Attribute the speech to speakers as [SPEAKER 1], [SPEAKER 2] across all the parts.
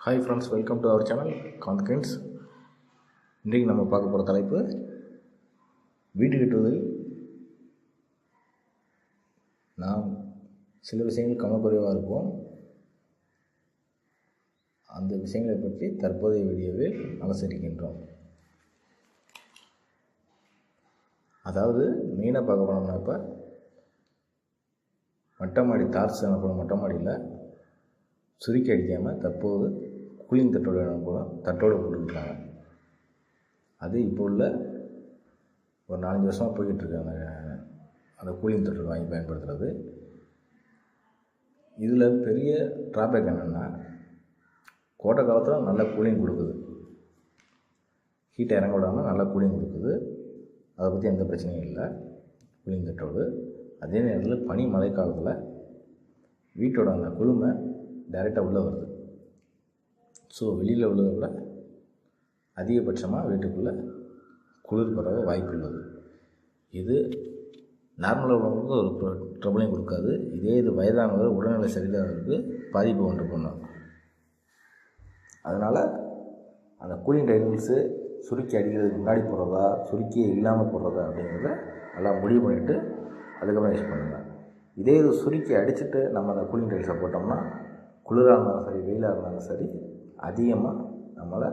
[SPEAKER 1] Hi friends, welcome to our channel Confidence. இன்றைக்கு நம்ம பார்க்க போகிற தலைப்பு வீடு கட்டுவதில் நாம் சில விஷயங்கள் கவனக்குறைவாக இருப்போம். அந்த விஷயங்களை பற்றி தற்போதைய வீடியோவில் அனுசரிக்கின்றோம். அதாவது மெயினாக பார்க்க போனோம்னா, இப்போ மொட்டை மாடி தார்ஸ் எனப்படும் மொட்டை மாடியில் சுருக்கி அடிக்காமல் தற்போது கூலிங் தட்டோடு போட்டுக்கிட்டாங்க. அது இப்போ உள்ள ஒரு 4-5 வருஷமாக போய்கிட்டுருக்காங்க. அந்த கூலிங் தட்டோடு வாங்கி பயன்படுத்துகிறது. இதில் பெரிய ட்ராபேக் என்னென்னா, கோடை காலத்தில் நல்ல கூலிங் கொடுக்குது, ஹீட்டை இறங்க விடாமல் நல்லா கூலிங் கொடுக்குது. அதை பற்றி எந்த பிரச்சனையும் இல்லை கூலிங் தட்டோடு. அதே நேரத்தில் பனி மழை காலத்தில் வீட்டோட அந்த குளுமை டைரெக்டாக உள்ளே வருது. ஸோ வெளியில் உள்ளதை விட அதிகபட்சமாக வீட்டுக்குள்ளே குளிர் பரவ வாய்ப்பு உள்ளது. இது நார்மலாக உள்ளவங்களுக்கு ஒரு ட்ரபிளையும் கொடுக்காது. இதே இது வயதானவர் உடல்நிலை சரியில்லாதவருக்கு பாதிப்பு கொண்டு போகணும். அதனால் அந்த கூலிங் டைல்ஸு சுருக்கி அடிக்கிறதுக்கு முன்னாடி போடுறதா சுருக்கி இல்லாமல் போடுறதா அப்படிங்கிறத நல்லா முடிவு பண்ணிவிட்டு அதுக்கப்புறம் யூஸ் பண்ணுங்கள். இதே இது சுருக்கி அடிச்சுட்டு நம்ம அந்த கூலிங் டைல்ஸை போட்டோம்னா குளிராக இருந்தாலும் சரி வெயிலாக இருந்தாலும் சரி அதிகமாக நம்மளை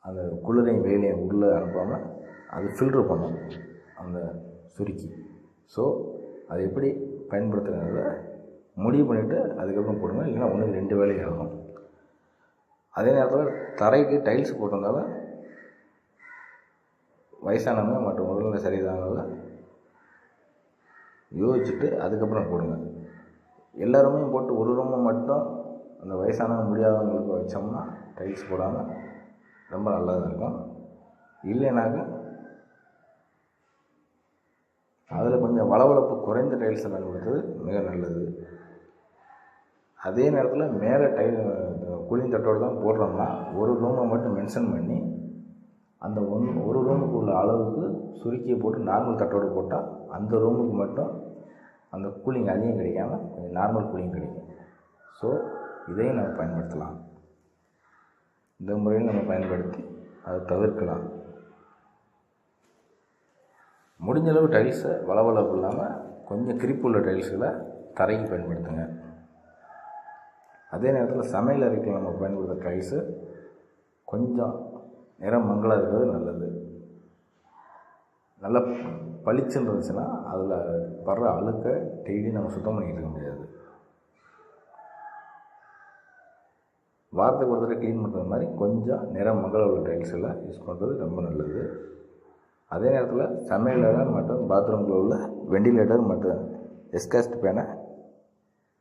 [SPEAKER 1] அந்த குளிரையும் வெயிலையும் உள்ளே அனுப்பாமல் அது ஃபில்ட்ரு பண்ணும் அந்த சுருக்கி. ஸோ அதை எப்படி பயன்படுத்துகிறத முடிவு பண்ணிவிட்டு அதுக்கப்புறம் போடுங்க. இல்லைன்னா 1-2 வேலை ஆகும். அதே நேரத்தில் தரைக்கு டைல்ஸ் போட்டிருந்தாலும் வயசானவங்க மற்றும் உடல்நிலை சரியில்லாதவங்க யோசிச்சுட்டு அதுக்கப்புறம் போடுங்க. எல்லா ரூமையும் போட்டு ஒரு ரூமை மட்டும் அந்த வயசானவங்க முடியாதவங்களுக்கு வச்சோம்னா டைல்ஸ் போடாமல் ரொம்ப நல்லதாக இருக்கும். இல்லைனாக்க அதில் கொஞ்சம் வளவளப்பு குறைந்த டைல்ஸை பயன்படுத்துறது மிக நல்லது. அதே நேரத்தில் மேலே கூலிங் தட்டோடு தான் போடுறோம்னா ஒரு ரூமை மட்டும் மென்ஷன் பண்ணி அந்த ஒரு ரூமுக்கு உள்ள அளவுக்கு சுருக்கியை போட்டு நார்மல் தட்டோடு போட்டால் அந்த ரூமுக்கு மட்டும் அந்த கூலிங் அதிகம் கிடைக்காமல் கொஞ்சம் நார்மல் கூலிங் கிடைக்கும். ஸோ இதையும் நம்ம பயன்படுத்தலாம். இந்த முறையில் நம்ம பயன்படுத்தி அதை தவிர்க்கலாம். முடிஞ்சளவு டைல்ஸை வளவளப்பு இல்லாமல் கொஞ்சம் கிரிப்புள்ள டைல்ஸுகளை தரைக்கு பயன்படுத்துங்க. அதே நேரத்தில் சமையல் அறைக்கு நம்ம பயன்படுத்துகிற டைல்ஸு கொஞ்சம் நிறம் மங்களாக இருக்கிறது நல்லது. நல்லா பளிச்சுன்னு இருந்துச்சுன்னா அதில் வர்ற அழுக்கை டெய்லி நம்ம சுத்தம் பண்ணிக்கிட்டு இருக்க முடியாது. வாரத்துக்கு ஒரு தடவை க்ளீன் பண்ணுறது மாதிரி கொஞ்சம் நிறம் மங்கள உள்ள டைல்ஸில் யூஸ் பண்ணுறது ரொம்ப நல்லது. அதே நேரத்தில் சமையலறை மற்றும் பாத்ரூமில் உள்ள வெண்டிலேட்டர் மற்றும் எஸ்காஸ்ட் பேனை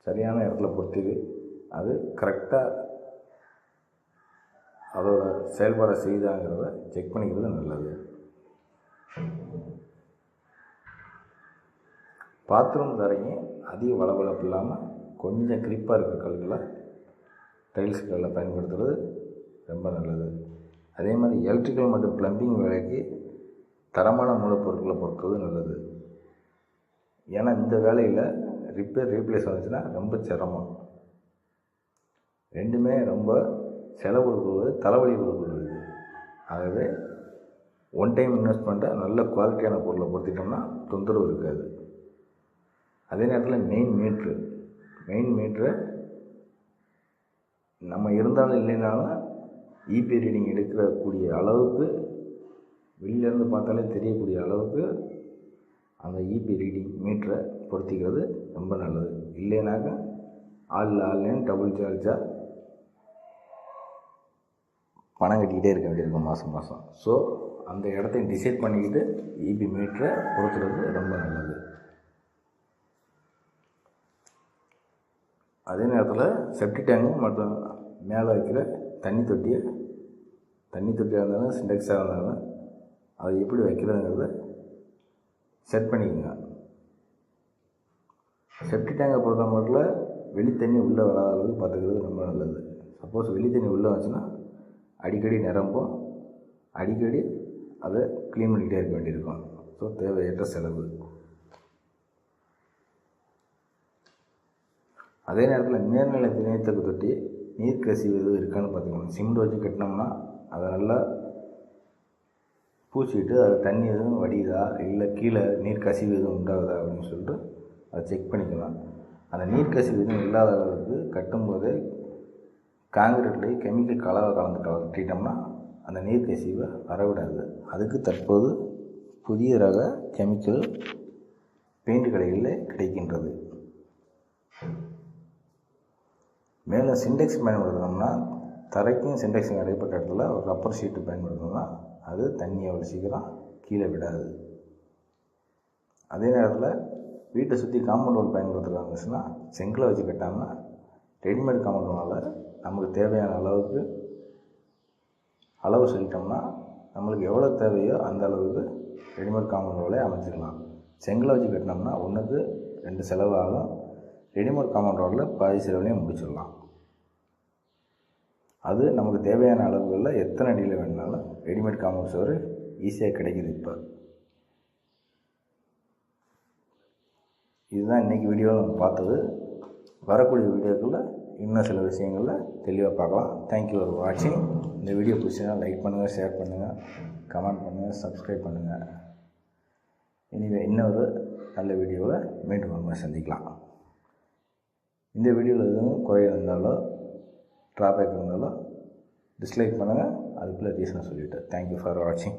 [SPEAKER 1] சரியான இடத்துல பொறுத்து அது கரெக்டாக அதோட செயல்பாடை செய்தாங்கிறத செக் பண்ணிக்கிறது நல்லது. பாத்ரூம் தரையும் அதிக வளவளப்பு இல்லாமல் கொஞ்சம் கிரிப்பாக இருக்கிற கல்களை டைல்ஸ்களில் பயன்படுத்துகிறது ரொம்ப நல்லது. அதே மாதிரி எலக்ட்ரிக்கல் மற்றும் ப்ளம்பிங் வேலைக்கு தரமான மூலப்பொருட்களை பொறுத்தது நல்லது. ஏன்னா இந்த வேலையில் ரிப்பேர் ரீப்ளேஸ் வந்துச்சுன்னா ரொம்ப சிரமம். ரெண்டுமே ரொம்ப செலவு கொடுக்குறது தலைவலி கொடுக்குறது. ஆகவே ஒன் டைம் இன்வெஸ்ட்மெண்ட்டை நல்ல குவாலிட்டியான பொருளை பொறுத்திட்டோம்னா தொந்தரவு இருக்காது. அதே நேரத்தில் மெயின் மீட்ரு நம்ம இருந்தாலும் இல்லைனாலும் இபி ரீடிங் எடுக்கக்கூடிய அளவுக்கு வெளியிலேருந்து பார்த்தாலே தெரியக்கூடிய அளவுக்கு அந்த இபி ரீடிங் மீட்டரை பொருத்திக்கிறது ரொம்ப நல்லது. இல்லைனாக்கா ஆன்லைன் டபுள் சார்ஜாக பணம் கட்டிக்கிட்டே இருக்க வேண்டியிருக்கும் மாதம். ஸோ அந்த இடத்தையும் டிசைட் பண்ணிக்கிட்டு இபி மீட்டரை பொருத்துறது ரொம்ப நல்லது. அதே நேரத்தில் செப்டி டேங்கு மற்றும் மேலே வைக்கிற தண்ணி தொட்டியாக இருந்தாலும் சிண்டெக்ஸாக இருந்தாலும் அதை எப்படி வைக்கிறதுங்கிறத செட் பண்ணிக்கோங்க. செப்டி டேங்கை பொறுத்த மட்டும் வெளி தண்ணி உள்ளே வராத அளவுக்கு பார்த்துக்கிறது ரொம்ப நல்லது. சப்போஸ் வெளி தண்ணி உள்ளே வந்துச்சுன்னா அடிக்கடி நிரம்பும், அடிக்கடி அதை க்ளீன் பண்ணிக்கிட்டே இருக்க வேண்டியிருக்கும். ஸோ தேவையற்ற செலவு. அதே நேரத்தில் நீர்நிலை நீர்த்தக்கு தொட்டி நீர் கசிவு எதுவும் இருக்கான்னு பார்த்துக்கணும். சிமெண்ட் வச்சு கட்டினோம்னா அதை நல்லா பூச்சிட்டு அது தண்ணி எதுவும் வடியுதா இல்லை கீழே நீர் கசிவு எதுவும் உண்டாகுதா அப்படின்னு சொல்லிட்டு அதை செக் பண்ணிக்கலாம். அந்த நீர் கசிவு எதுவும் இல்லாத அளவுக்கு கட்டும்போதே காங்கிரீட்லேயே கெமிக்கல் கலவை கட்டிட்டோம்னா அந்த நீர் கசிவை வரவிடாது. அதுக்கு தற்போது புதிய ரக கெமிக்கல் பெயிண்ட் கடைகளில் கிடைக்கின்றது. மேலும் சிண்டெக்ஸ் பயன்படுத்தினோம்னா தரைக்கும் சிண்டெக்ஸும் இடைப்பட்ட இடத்துல ஒரு ரப்பர் ஷீட்டு பயன்படுத்தினோம்னா அது தண்ணி அவ்வளோ சீக்கிரம் கீழே விடாது. அதே நேரத்தில் வீட்டை சுற்றி காம்பவுண்ட் வால் பயன்படுத்துகிறாங்கன்னா செங்கலை வச்சு கட்டாமல் ரெடிமேட் காம்பவுண்ட் வாலை நமக்கு தேவையான அளவு சொல்லிட்டோம்னா நம்மளுக்கு எவ்வளோ தேவையோ அந்த அளவுக்கு ரெடிமேட் காம்பவுண்ட் வாலை அமைச்சிக்கலாம். செங்கலை வச்சு கட்டினோம்னா 1க்கு 2 செலவு ஆகும். ரெடிமேட் காம்பவுண்ட் வாலில் பாதி செலவுலையும் முடிச்சிடலாம். அது நமக்கு தேவையான அளவுகளில் எத்தனை அடியில் வேணுனாலும் ரெடிமேட் காம்பவுண்ட் சுவர் ஈஸியாக கிடைக்கிது. இப்போ இதுதான் இன்றைக்கி வீடியோவில் நம்ம பார்த்தது. வரக்கூடிய வீடியோக்களில் இன்னும் சில விஷயங்களில் தெளிவாக பார்க்கலாம். தேங்க்யூ ஃபார் வாட்சிங். இந்த வீடியோ பிடிச்சினா லைக் பண்ணுங்கள், ஷேர் பண்ணுங்கள், கமெண்ட் பண்ணுங்கள், சப்ஸ்கிரைப் பண்ணுங்கள். இனிமேல் இன்னொரு நல்ல வீடியோவில் மீண்டும் நம்ம சந்திக்கலாம். இந்த வீடியோவில் எதுவும் குறை இருந்தாலோ ட்ராபேக் இருந்தாலும் டிஸ்லைக் பண்ணுங்கள். அதுக்குள்ளே ரீசனை சொல்லிவிட்டேன். தேங்க்யூ ஃபார் வாட்சிங்.